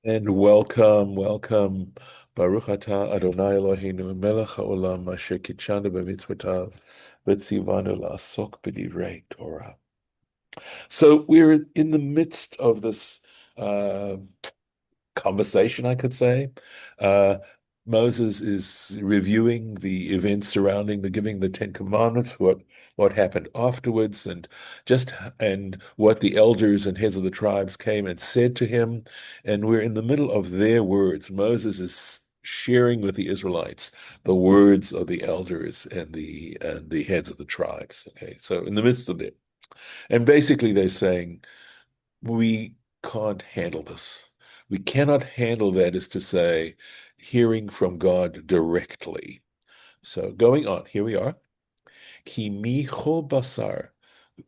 And welcome. Baruch atah Adonai Eloheinu melech haolam asher kitshanu b'mitzvotav v'tzivanu la'asok b'divrei Torah. So we're in the midst of this uh, conversation, I could say. Uh, Moses is reviewing the events surrounding the giving the Ten Commandments, what happened afterwards, and what the elders and heads of the tribes came and said to him. And we're in the middle of their words. Moses is sharing with the Israelites the words of the elders and the heads of the tribes. Okay, so in the midst of it, and basically they're saying, we can't handle this. We cannot handle that, is to say, hearing from God directly. So going on, here we are. Ki micho basar.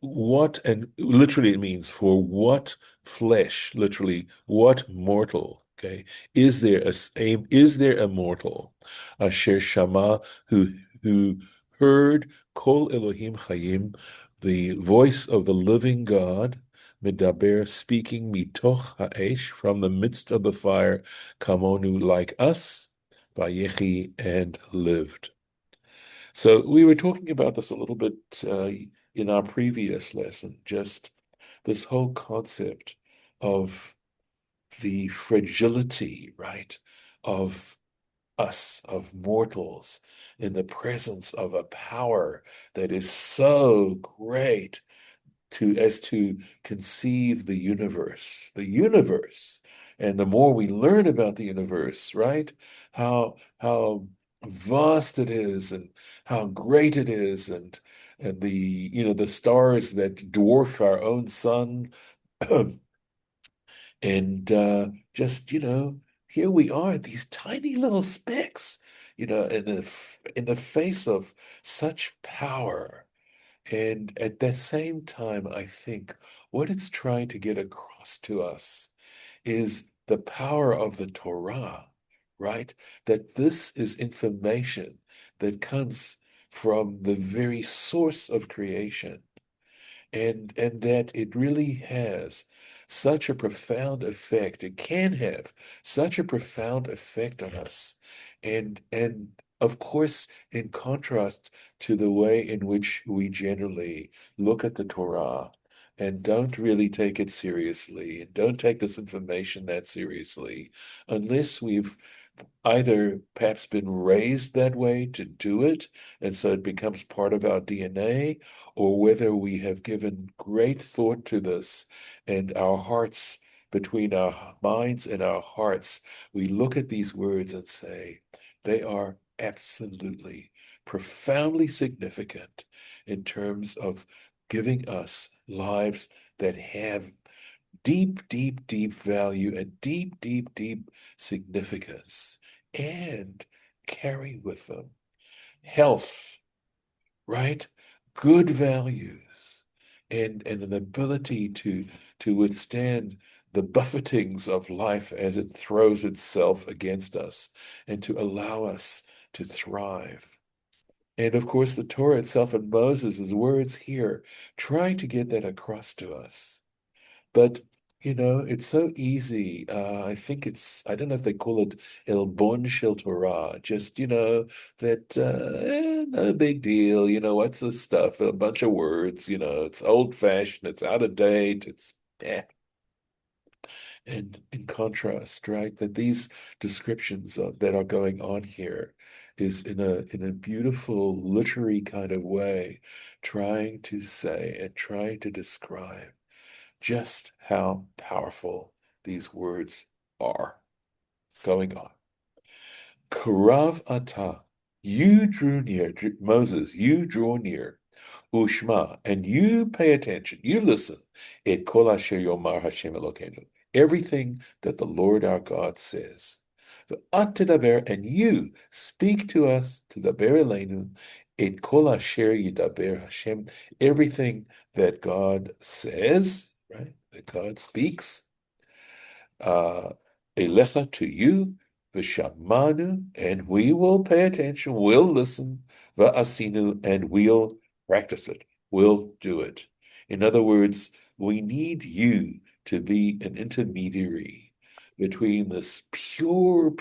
What, and literally it means for what flesh, literally, what mortal, okay, is there a mortal, asher shama, who heard kol Elohim Chayim, the voice of the living God, medaber, speaking mitoch ha'esh, from the midst of the fire, kamonu, like us, vayechi, and lived. So we were talking about this a little bit in our previous lesson, just this whole concept of the fragility, right, of us, of mortals, in the presence of a power that is so great to conceive the universe. And the more we learn about the universe, right, how vast it is and how great it is, and the stars that dwarf our own sun, and just here we are, these tiny little specks, in the face of such power. And at the same time, I think what it's trying to get across to us is the power of the Torah, right? That this is information that comes from the very source of creation, and that it really has such a profound effect. It can have such a profound effect on us. And of course, in contrast to the way in which we generally look at the Torah and don't really take it seriously, and don't take this information that seriously, unless we've either perhaps been raised that way to do it, and so it becomes part of our DNA, or whether we have given great thought to this, and our hearts, between our minds and our hearts, we look at these words and say, they are absolutely, profoundly significant in terms of giving us lives that have deep, deep, deep value and deep, deep, deep significance, and carry with them health, right? Good values, and an ability to withstand the buffetings of life as it throws itself against us, and to allow us to thrive. And of course, the Torah itself and Moses' words here try to get that across to us. But it's so easy. I think I don't know if they call it El Bon Shel Torah, just, that no big deal. What's this stuff? A bunch of words, it's old fashioned, it's out of date, it's eh. And in contrast, right, that these descriptions that are going on here is in a beautiful literary kind of way, trying to say and trying to describe just how powerful these words are. Going on. Karav ata, you drew near, Moses, you draw near, Ushma, and you pay attention, you listen, et kol asher yomar Hashem Elokeinu, everything that the Lord our God says. V'at tedaber, and you speak to us, tedaber eleinu, et kol asher yidaber Hashem, everything that God says, right, that God speaks, uh, Elecha, to you, v'shamanu, and we will pay attention, we'll listen, v'asinu, and we'll practice it, we'll do it. In other words, we need you to be an intermediary between this pure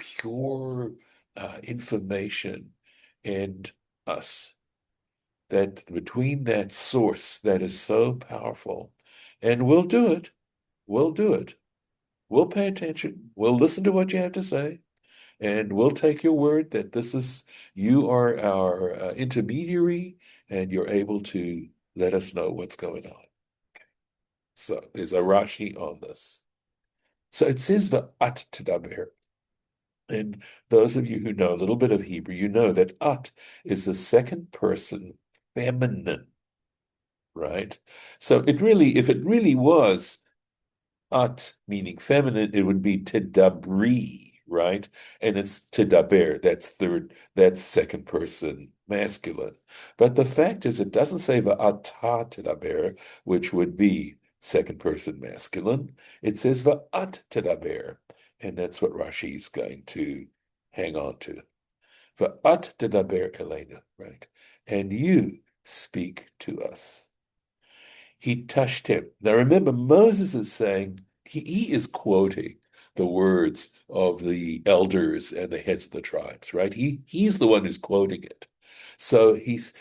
information and us. That between that source that is so powerful, and we'll do it. We'll do it. We'll pay attention. We'll listen to what you have to say, and we'll take your word that you are our intermediary, and you're able to let us know what's going on. So there's a Rashi on this. So it says va'at tedaber. And those of you who know a little bit of Hebrew, you know that at is the second person feminine, right? So if it really was at meaning feminine, it would be tedabri, right? And it's tedaber, that's second person masculine. But the fact is, it doesn't say va'ata tedaber, which would be second person masculine. It says va'at tedaber, and that's what Rashi is going to hang on to. Va'at tedaber elenu, right? And you speak to us. He touched him. Now remember, Moses is saying, he is quoting the words of the elders and the heads of the tribes, right? He's the one who's quoting it. So he's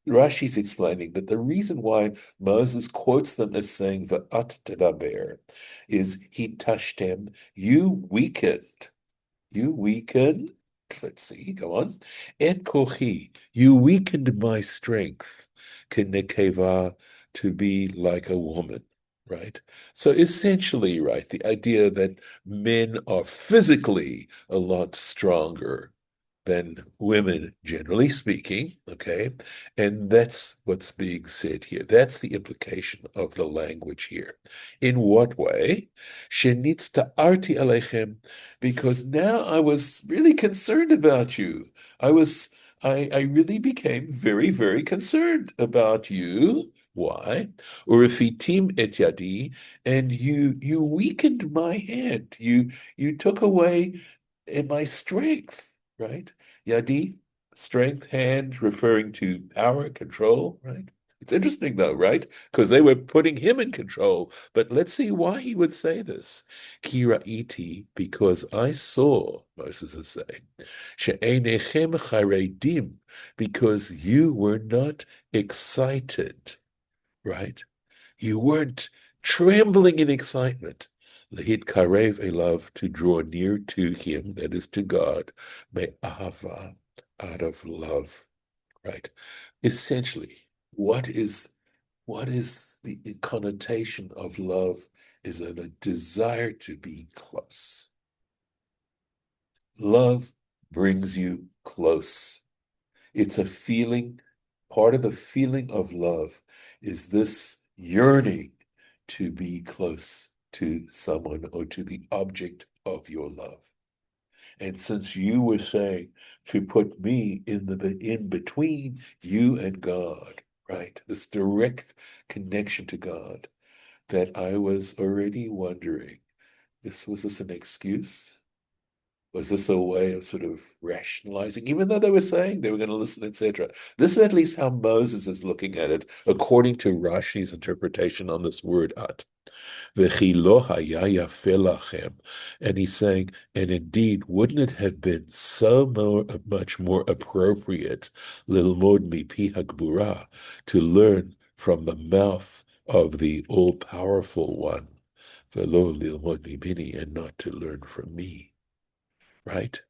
Rashi's explaining that the reason why Moses quotes them as saying Va'at tedaber is he touched him, you weakened. You weakened, let's see, go on. Et kochi, you weakened my strength. Kenekeva, to be like a woman, right? So essentially, right, the idea that men are physically a lot stronger than women, generally speaking, okay? And that's what's being said here. That's the implication of the language here. In what way? Shenitzta arti alechem, because now I was really concerned about you. I really became very concerned about you. Why? Urifitim et yadi, and you weakened my hand. You took away my strength, right? Yadi, strength, hand, referring to power, control, right? It's interesting though, right? Because they were putting him in control. But let's see why he would say this. Kira iti, because I saw, Moses is saying, she'enechem charedim, because you were not excited, right? You weren't trembling in excitement. Lehit karev elav, to draw near to him, that is to God, me'ahava, out of love, right? Essentially, what is the connotation of love is a desire to be close. Love brings you close. It's a feeling, part of the feeling of love is this yearning to be close to someone or to the object of your love. And since you were saying to put me in between you and God, right? This direct connection to God, that I was already wondering, was this an excuse? Was this a way of sort of rationalizing, even though they were saying they were going to listen, etc.? This is at least how Moses is looking at it, according to Rashi's interpretation on this word at. V'chi lo haya yafeh lachem. And he's saying, and indeed, wouldn't it have been much more appropriate, lilmod mipi hagbura, to learn from the mouth of the all-powerful one, velo lilmod mimini, and not to learn from me, right?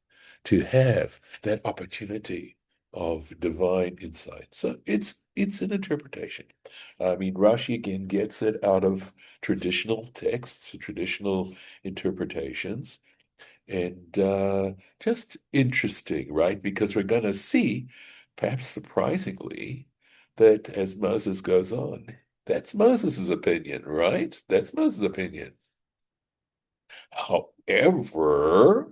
To have that opportunity of divine insight. So it's an interpretation. I mean, Rashi again gets it out of traditional texts, traditional interpretations, and just interesting, right? Because we're going to see, perhaps surprisingly, that as Moses goes on, that's Moses' opinion, right? That's Moses' opinion. However,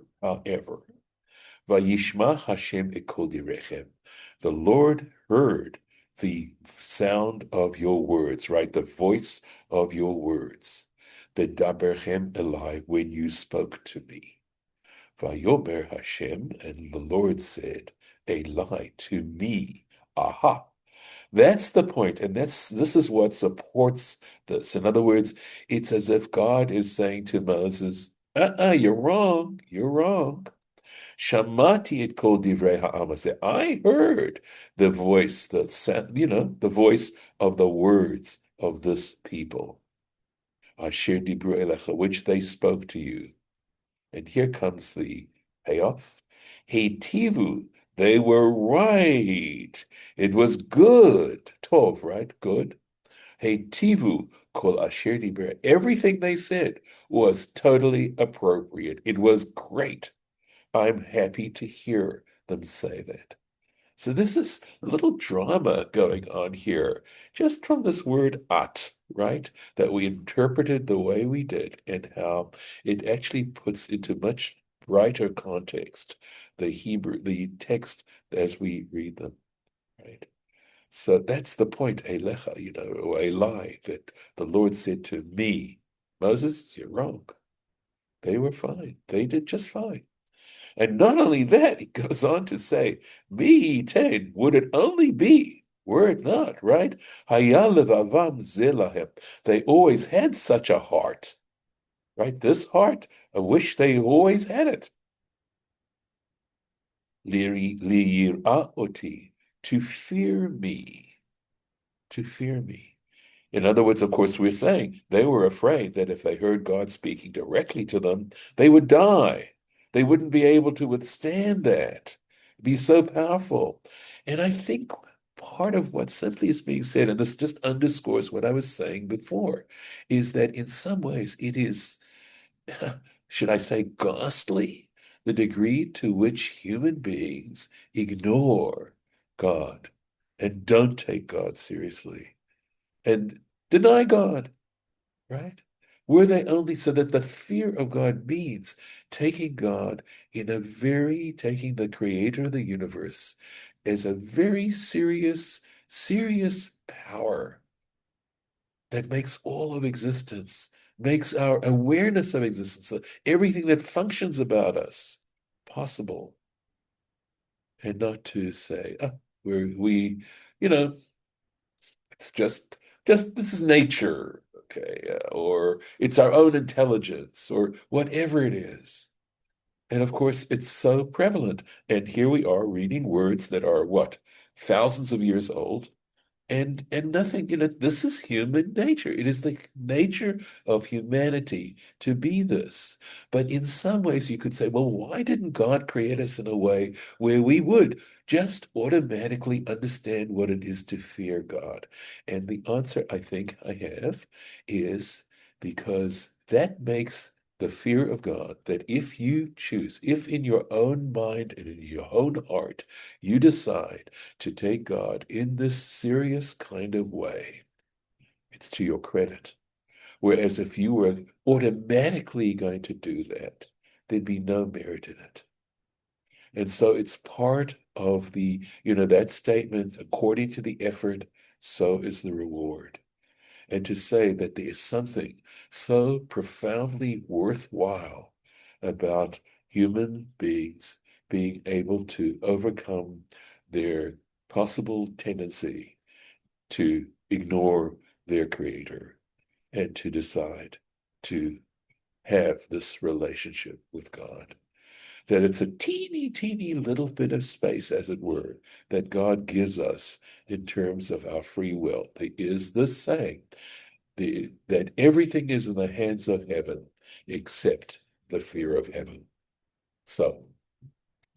Vayishma Hashem ekol direchem. The Lord heard the sound of your words, right? The voice of your words. The daberchem elai, when you spoke to me. Vayomer Hashem, and the Lord said, Elai, to me. Aha. That's the point, and this is what supports this. In other words, it's as if God is saying to Moses, You're wrong. You're wrong. Shamati et kol divrei ha'am hazeh. I heard the voice, the voice of the words of this people. Asher dibru elecha, which they spoke to you. And here comes the payoff. Heitivu, they were right. It was good. Tov, right? Good. Heitivu kol asher dibru. Everything they said was totally appropriate. It was great. I'm happy to hear them say that. So this is a little drama going on here, just from this word at, right? That we interpreted the way we did, and how it actually puts into much brighter context the text as we read them, right? So that's the point, Elecha, or Eli, that the Lord said to me, Moses, you're wrong. They were fine. They did just fine. And not only that, he goes on to say, "Mi iten, would it only be, were it not, right? Haya levavam ze lahem." They always had such a heart, right? This heart, I wish they always had it. Liyir'a oti, to fear me, to fear me. In other words, of course, we're saying they were afraid that if they heard God speaking directly to them, they would die. They wouldn't be able to withstand that, be so powerful. And I think part of what simply is being said, and this just underscores what I was saying before, is that in some ways it is, should I say, ghastly, the degree to which human beings ignore God and don't take God seriously and deny God, right? Were they only so that the fear of God means taking God taking the creator of the universe as a very serious, serious power that makes all of existence, makes our awareness of existence, everything that functions about us possible, and not to say, you know, it's just this is nature, okay, or it's our own intelligence, or whatever it is. And of course, it's so prevalent. And here we are reading words that are what, thousands of years old, and nothing, this is human nature. It is the nature of humanity to be this. But in some ways you could say, well, why didn't God create us in a way where we would just automatically understand what it is to fear God? And the answer I think I have is because that makes the fear of God, that if you choose, if in your own mind and in your own heart, you decide to take God in this serious kind of way, it's to your credit. Whereas if you were automatically going to do that, there'd be no merit in it. And so it's part of that statement, according to the effort, so is the reward. And to say that there is something so profoundly worthwhile about human beings being able to overcome their possible tendency to ignore their creator and to decide to have this relationship with God. That it's a teeny, teeny little bit of space, as it were, that God gives us in terms of our free will. There is this saying that everything is in the hands of heaven except the fear of heaven. So,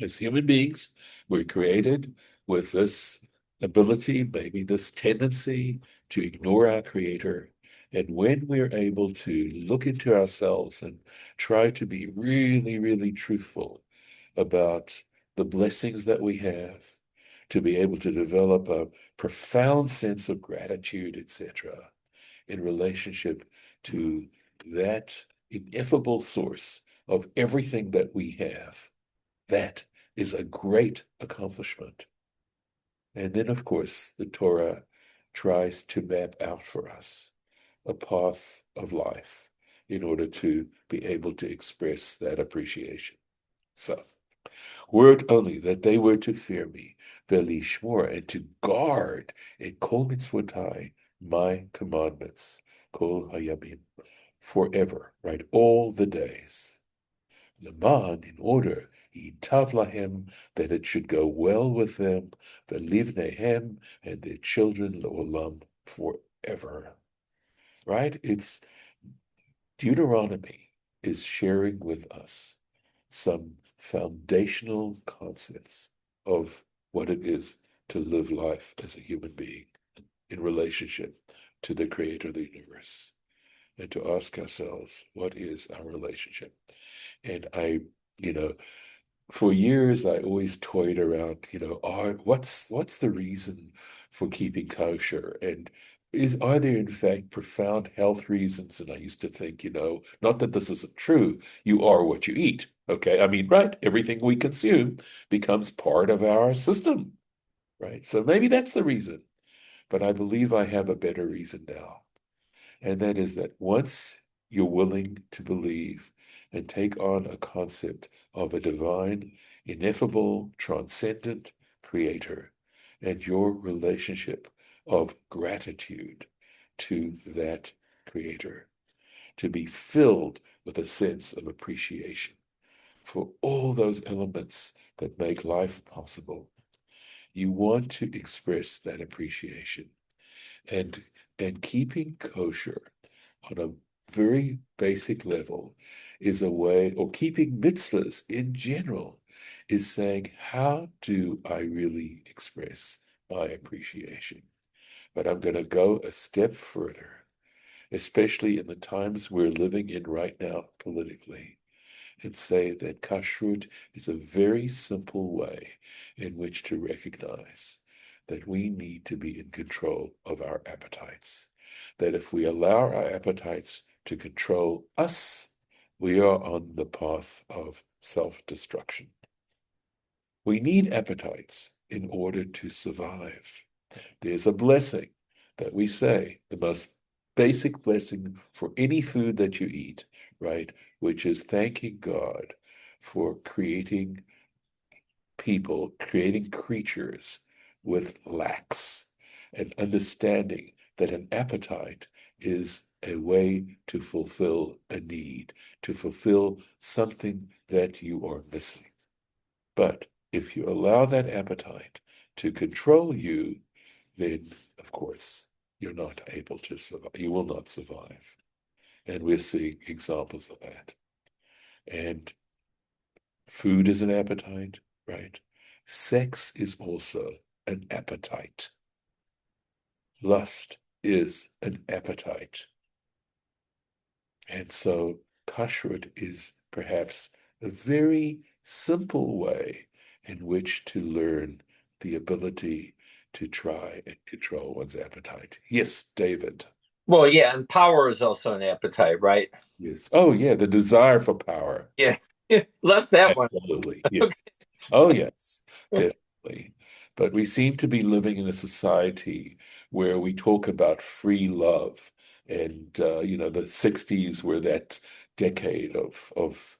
as human beings, we're created with this ability, maybe this tendency to ignore our Creator. And when we're able to look into ourselves and try to be really, really truthful about the blessings that we have, to be able to develop a profound sense of gratitude, etc., in relationship to that ineffable source of everything that we have. That is a great accomplishment. And then, of course, the Torah tries to map out for us a path of life in order to be able to express that appreciation. So, were it only that they were to fear me, velishmor, and to guard et kol mitzvotai, my commandments, kol hayamim, forever, right? All the days. Leman, in order, Yitav lahem, that it should go well with them, Velivnehem, and their children, Leolam, forever. Right? It's Deuteronomy is sharing with us some foundational concepts of what it is to live life as a human being in relationship to the creator of the universe, and to ask ourselves, what is our relationship? And you know, for years I always toyed around, what's the reason for keeping kosher? And are there in fact profound health reasons? And I used to think, not that this isn't true, you are what you eat. Okay. I mean, right, everything we consume becomes part of our system, right? So maybe that's the reason. But I believe I have a better reason now. And that is that once you're willing to believe and take on a concept of a divine, ineffable, transcendent creator, and your relationship of gratitude to that creator, to be filled with a sense of appreciation for all those elements that make life possible, you want to express that appreciation. And keeping kosher on a very basic level is a way, or keeping mitzvahs in general, is saying, how do I really express my appreciation? But I'm going to go a step further, especially in the times we're living in right now politically, and say that kashrut is a very simple way in which to recognize that we need to be in control of our appetites. That if we allow our appetites to control us, we are on the path of self-destruction. We need appetites in order to survive. There's a blessing that we say, the most basic blessing for any food that you eat, right? Which is thanking God for creating people, creating creatures with lacks, and understanding that an appetite is a way to fulfill a need, to fulfill something that you are missing. But if you allow that appetite to control you, then, of course, you're not able to survive. You will not survive. And we're seeing examples of that. And food is an appetite, right? Sex is also an appetite. Lust is an appetite. And so kashrut is perhaps a very simple way in which to learn the ability to try and control one's appetite. Yes, David. Well, yeah, and power is also an appetite, right? Yes. Oh, yeah, the desire for power. Yeah. Left that one. Absolutely. Yes. Oh, yes, definitely. But we seem to be living in a society where we talk about free love. And, the 60s were that decade of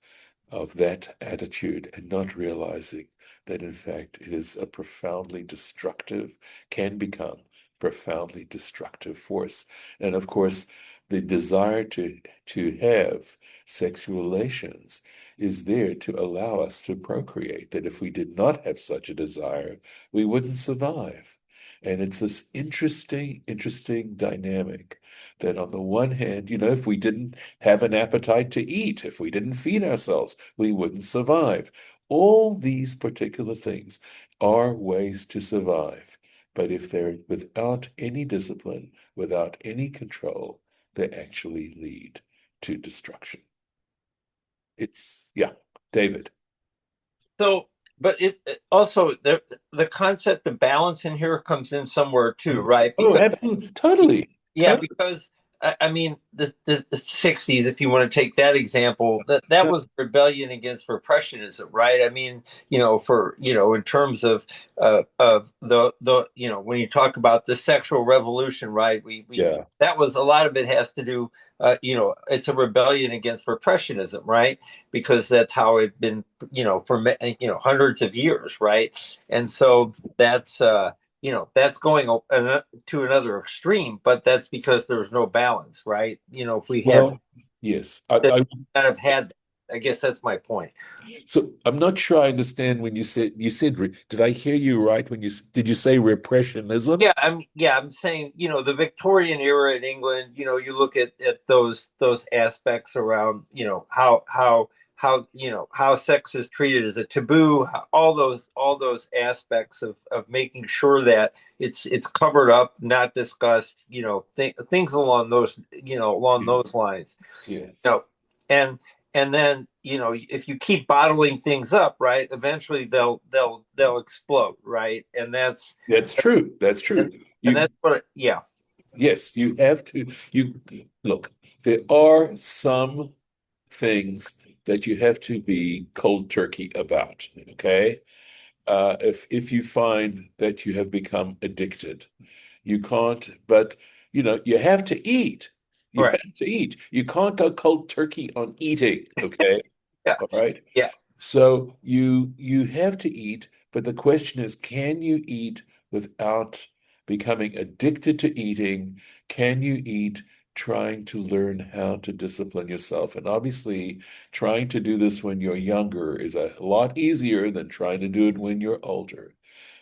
that attitude, and not realizing that, in fact, it is a profoundly destructive, can become profoundly destructive force. And of course, the desire to have sexual relations is there to allow us to procreate, that if we did not have such a desire, we wouldn't survive. And it's this interesting dynamic that on the one hand, if we didn't have an appetite to eat, if we didn't feed ourselves, we wouldn't survive. All these particular things are ways to survive. But if they're without any discipline, without any control, they actually lead to destruction. Yeah, David. So, but also the concept of balance in here comes in somewhere too, right? Oh, Because absolutely. Totally. yeah, Totally. because I mean the 60s, if you want to take that example, that was rebellion against repressionism, right? I mean, for in terms of the when you talk about the sexual revolution, right? We Yeah. that was a lot of it has to do it's a rebellion against repressionism, right? Because that's how it's been, for hundreds of years, right? And so that's going to another extreme, but that's because there's no balance, right? If we had Well, yes. kind of had I guess that's my point. So I'm not sure I understand when you said did I hear you right when did you say repressionism? Yeah, I'm saying, the Victorian era in England, you look at those aspects around, how sex is treated as a taboo, all those aspects of making sure that it's covered up, not discussed, things along Yes. those lines. You Yes. know, and and then, if you keep bottling things up, right, eventually they'll explode, right? And that's That's true. That's and, true. and that's what, yeah. Yes, you have to. You look, there are some things that you have to be cold turkey about. Okay. If you find that you have become addicted, you can't, but you have to eat. You Right. have to eat. You can't go cold turkey on eating. Okay. Yeah. All right. Yeah. So you have to eat, but the question is, can you eat without becoming addicted to eating? Can you eat trying to learn how to discipline yourself? And obviously, trying to do this when you're younger is a lot easier than trying to do it when you're older.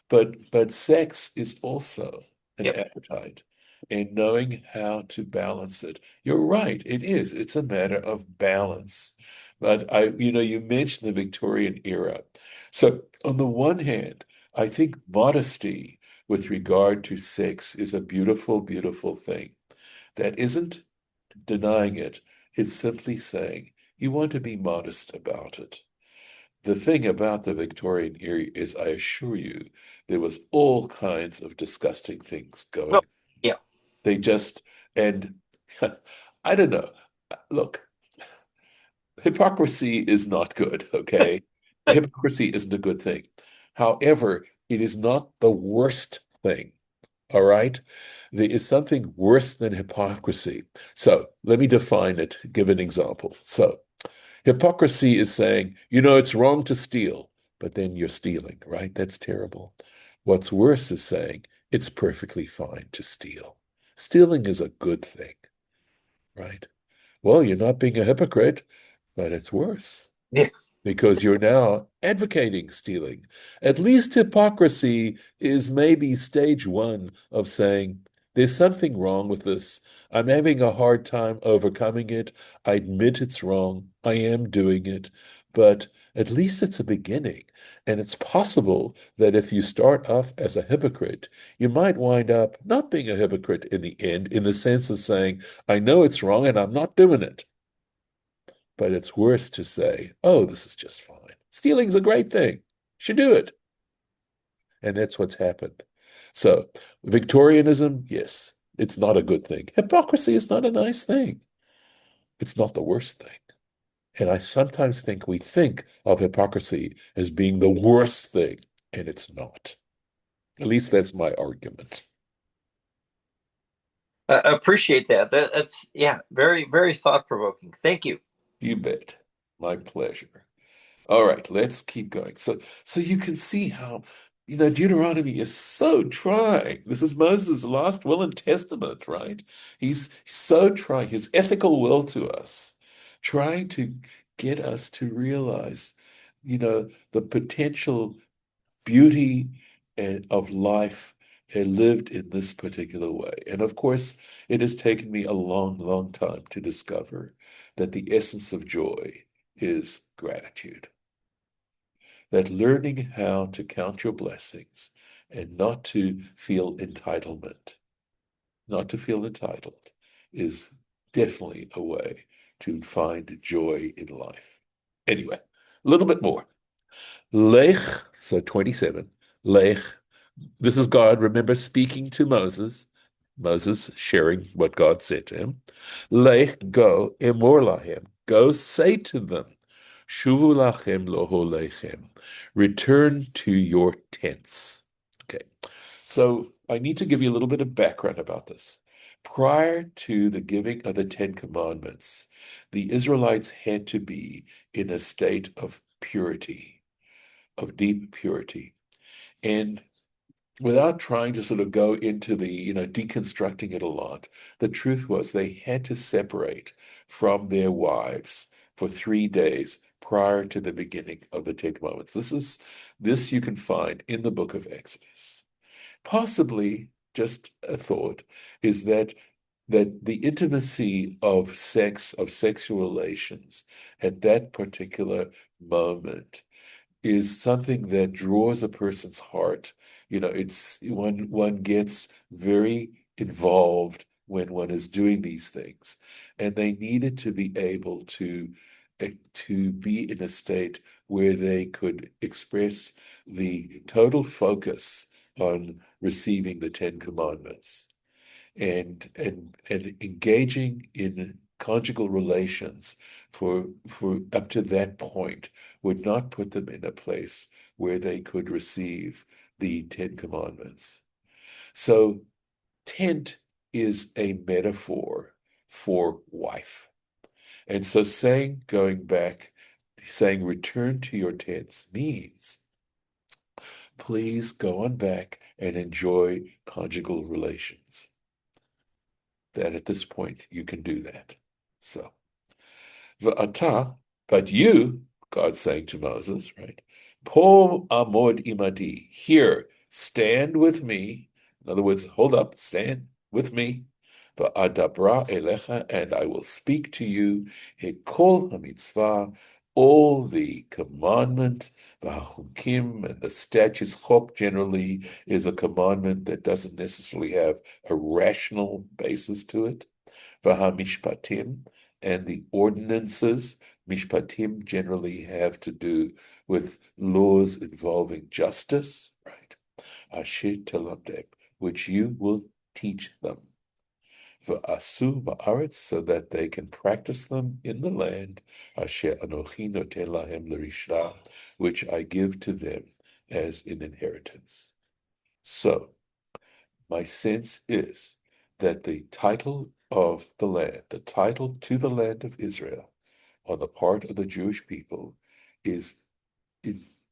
But sex is also an Yep. appetite, and knowing how to balance it. You're right, it is. It's a matter of balance. But you mentioned the Victorian era. So on the one hand, I think modesty with regard to sex is a beautiful, beautiful thing. That isn't denying it. It's simply saying you want to be modest about it. The thing about the Victorian era is, I assure you, there was all kinds of disgusting things Well, going. yeah. They just, and I don't know. Look, hypocrisy is not good, okay? Hypocrisy isn't a good thing. However, it is not the worst thing, all right? There is something worse than hypocrisy. So let me define it, give an example. So, hypocrisy is saying, it's wrong to steal, but then you're stealing, right? That's terrible. What's worse is saying it's perfectly fine to steal. Stealing is a good thing, right? Well, you're not being a hypocrite, but it's worse Yeah. because you're now advocating stealing. At least hypocrisy is maybe stage one of saying, there's something wrong with this. I'm having a hard time overcoming it. I admit it's wrong. I am doing it, but at least it's a beginning. And it's possible that if you start off as a hypocrite, you might wind up not being a hypocrite in the end, in the sense of saying, I know it's wrong and I'm not doing it. But it's worse to say, oh, this is just fine. Stealing's a great thing. You should do it. And that's what's happened. So, Victorianism, yes, it's not a good thing. Hypocrisy is not a nice thing. It's not the worst thing. And I sometimes think we think of hypocrisy as being the worst thing, and it's not. At least that's my argument. Appreciate that. That's, yeah, very, very thought provoking. Thank you. You bet. My pleasure. All right, let's keep going. So you can see how, Deuteronomy is so trying. This is Moses' last will and testament, right? He's so trying, his ethical will to us, trying to get us to realize, the potential beauty of life lived in this particular way. And of course, it has taken me a long, long time to discover that the essence of joy is gratitude, that learning how to count your blessings and not to feel entitlement, not to feel entitled, is definitely a way to find joy in life. Anyway, a little bit more. Lech, so 27, Lech, this is God, remember, speaking to Moses, Moses sharing what God said to him. Lech, go, emor lahem, go say to them, Shuvu lachem loho lechem, return to your tents. Okay, so I need to give you a little bit of background about this. Prior to the giving of the Ten Commandments, the Israelites had to be in a state of purity, of deep purity. And without trying to sort of go into the, deconstructing it a lot, the truth was they had to separate from their wives for 3 days prior to the beginning of the Ten Commandments. This you can find in the book of Exodus. Possibly, just a thought, is that the intimacy of sex, of sexual relations at that particular moment is something that draws a person's heart. It's one gets very involved when one is doing these things, and they needed to be able to be in a state where they could express the total focus on receiving the Ten Commandments and engaging in conjugal relations for up to that point would not put them in a place where they could receive the Ten Commandments. So tent is a metaphor for wife. And so going back, saying return to your tents means please go on back and enjoy conjugal relations. That at this point you can do that. So, V'ata, but you, God's saying to Moses, right? Po amod imadi, here, stand with me. In other words, hold up, stand with me. V'adabra elecha, and I will speak to you. Hekol hamitzvah, all the commandment, v'hachukim, and the statutes. Chok generally is a commandment that doesn't necessarily have a rational basis to it. V'hamishpatim, and the ordinances. Mishpatim generally have to do with laws involving justice, right? Asher telamdem, which you will teach them. V'asu ba'aretz, so that they can practice them in the land. Asher anochi noten lahem l'rishah, which I give to them as an inheritance. So, my sense is that the title of the land, the title to the land of Israel on the part of the Jewish people is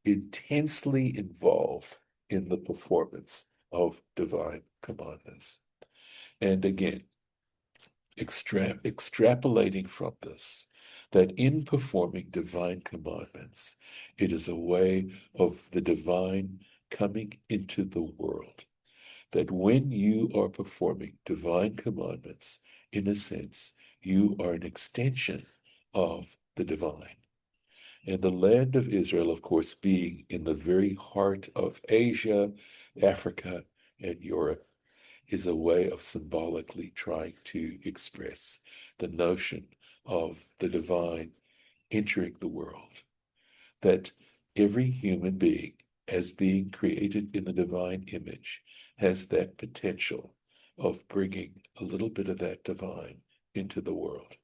intensely involved in the performance of divine commandments. And again, extrapolating from this, that in performing divine commandments, it is a way of the divine coming into the world. That when you are performing divine commandments, in a sense, you are an extension of the divine. And the land of Israel, of course, being in the very heart of Asia, Africa, and Europe, is a way of symbolically trying to express the notion of the divine entering the world. That every human being, as being created in the divine image, has that potential of bringing a little bit of that divine into the world.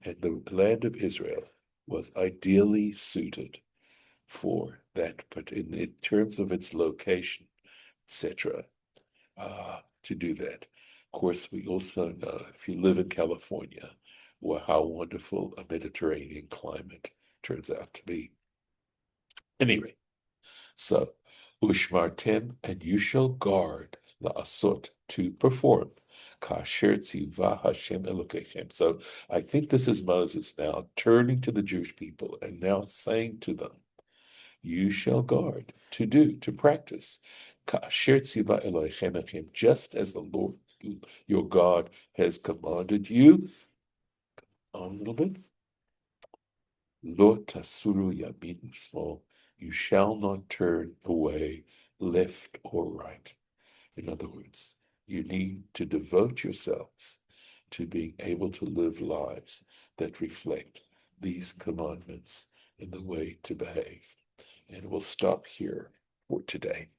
And the land of Israel was ideally suited for that, but in terms of its location, etc., to do that. Of course, we also know, if you live in California, well, how wonderful a Mediterranean climate turns out to be. Anyway, so ushmartem, and you shall guard la'asot, to perform. Kasher tzivah Hashem Elokechem. So I think this is Moses now turning to the Jewish people and now saying to them, you shall guard, to do, to practice. Kasher tzivah Elokechem, just as the Lord your God has commanded you. On a little bit. Lo tasuru yamin small. You shall not turn away left or right. In other words, you need to devote yourselves to being able to live lives that reflect these commandments and the way to behave. And we'll stop here for today.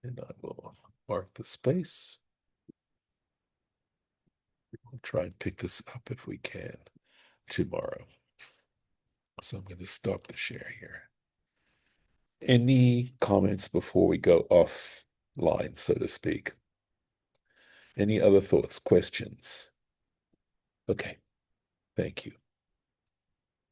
And I will mark the space. We'll try and pick this up if we can tomorrow. So I'm going to stop the share here. Any comments before we go offline, so to speak? Any other thoughts, questions? Okay, thank you.